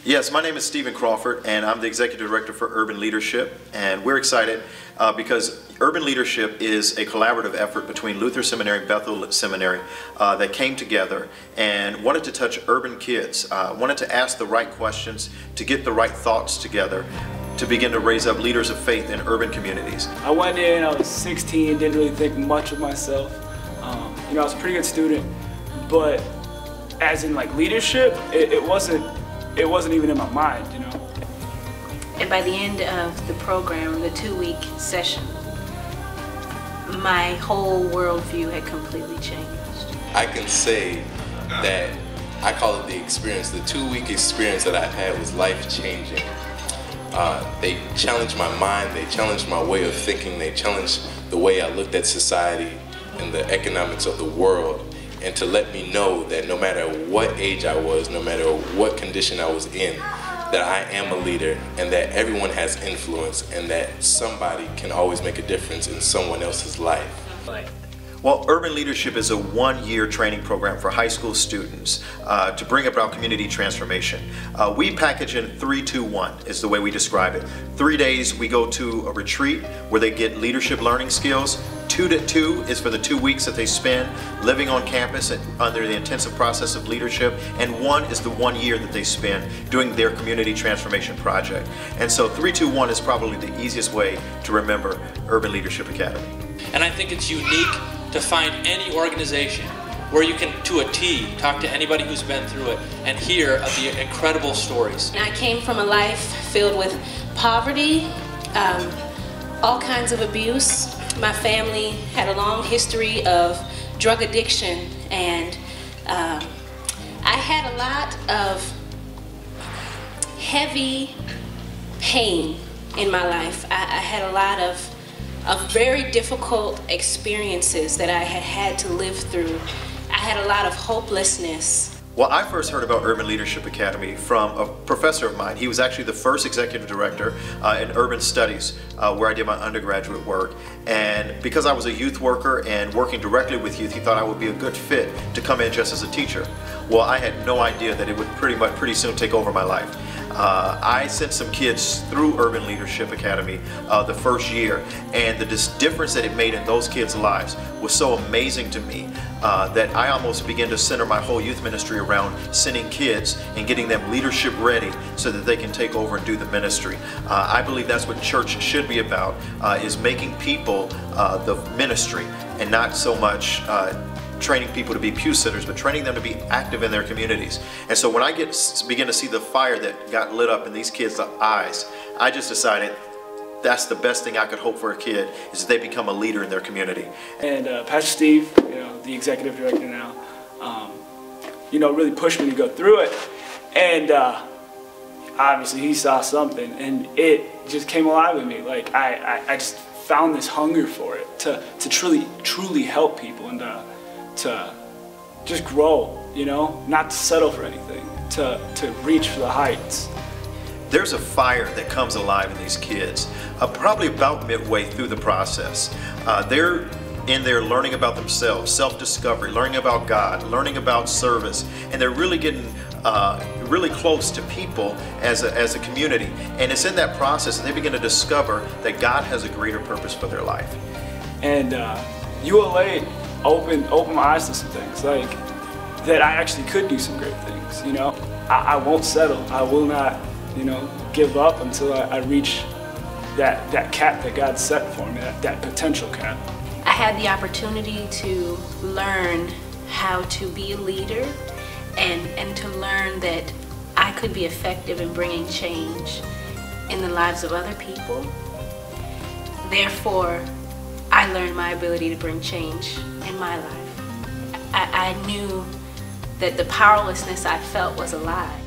Yes, my name is Stephen Crawford, and I'm the Executive Director for Urban Leadership, and we're excited because Urban Leadership is a collaborative effort between Luther Seminary and Bethel Seminary that came together and wanted to touch urban kids, wanted to ask the right questions, to get the right thoughts together, to begin to raise up leaders of faith in urban communities. I went in, I was 16, didn't really think much of myself. I was a pretty good student, but as in like leadership, it wasn't even in my mind, And by the end of the program, the 2-week session, my whole worldview had completely changed. I can say that I call it the experience. The 2-week experience that I've had was life-changing. They challenged my mind, they challenged my way of thinking, they challenged the way I looked at society and the economics of the world, and to let me know that no matter what age I was, no matter what condition I was in, that I am a leader and that everyone has influence and that somebody can always make a difference in someone else's life. Well, Urban Leadership is a 1-year training program for high school students to bring about community transformation. We package in 3-2-1 is the way we describe it. 3 days we go to a retreat where they get leadership learning skills. 2-2 is for the 2 weeks that they spend living on campus under the intensive process of leadership, and 1 is the 1 year that they spend doing their community transformation project. And so 3-2-1 is probably the easiest way to remember Urban Leadership Academy. And I think it's unique to find any organization where you can, to a T, talk to anybody who's been through it and hear of the incredible stories. I came from a life filled with poverty, all kinds of abuse. My family had a long history of drug addiction, and I had a lot of heavy pain in my life. I had a lot of very difficult experiences that I had to live through. I had a lot of hopelessness. Well, I first heard about Urban Leadership Academy from a professor of mine. He was actually the first executive director in urban studies where I did my undergraduate work. And because I was a youth worker and working directly with youth, he thought I would be a good fit to come in just as a teacher. Well, I had no idea that it would pretty soon take over my life. I sent some kids through Urban Leadership Academy the first year, and the difference that it made in those kids' lives was so amazing to me that I almost began to center my whole youth ministry around sending kids and getting them leadership ready so that they can take over and do the ministry. I believe that's what church should be about, is making people the ministry, and not so much training people to be pew sitters, but training them to be active in their communities. And so when I begin to see the fire that got lit up in these kids' eyes, I just decided that's the best thing I could hope for a kid, is that they become a leader in their community. And Pastor Steve, the executive director now, really pushed me to go through it. And obviously he saw something, and it just came alive in me. Like I just found this hunger for it to truly help people, and to just grow, not to settle for anything, to reach for the heights. There's a fire that comes alive in these kids, probably about midway through the process. They're in there learning about themselves, self-discovery, learning about God, learning about service, and they're really getting really close to people as a community. And it's in that process that they begin to discover that God has a greater purpose for their life. And ULA opened my eyes to some things, like that I actually could do some great things. I won't settle. I will not, give up until I reach that cap that God set for me, that potential cap. I had the opportunity to learn how to be a leader, and to learn that I could be effective in bringing change in the lives of other people. Therefore, I learned my ability to bring change in my life. I knew that the powerlessness I felt was a lie.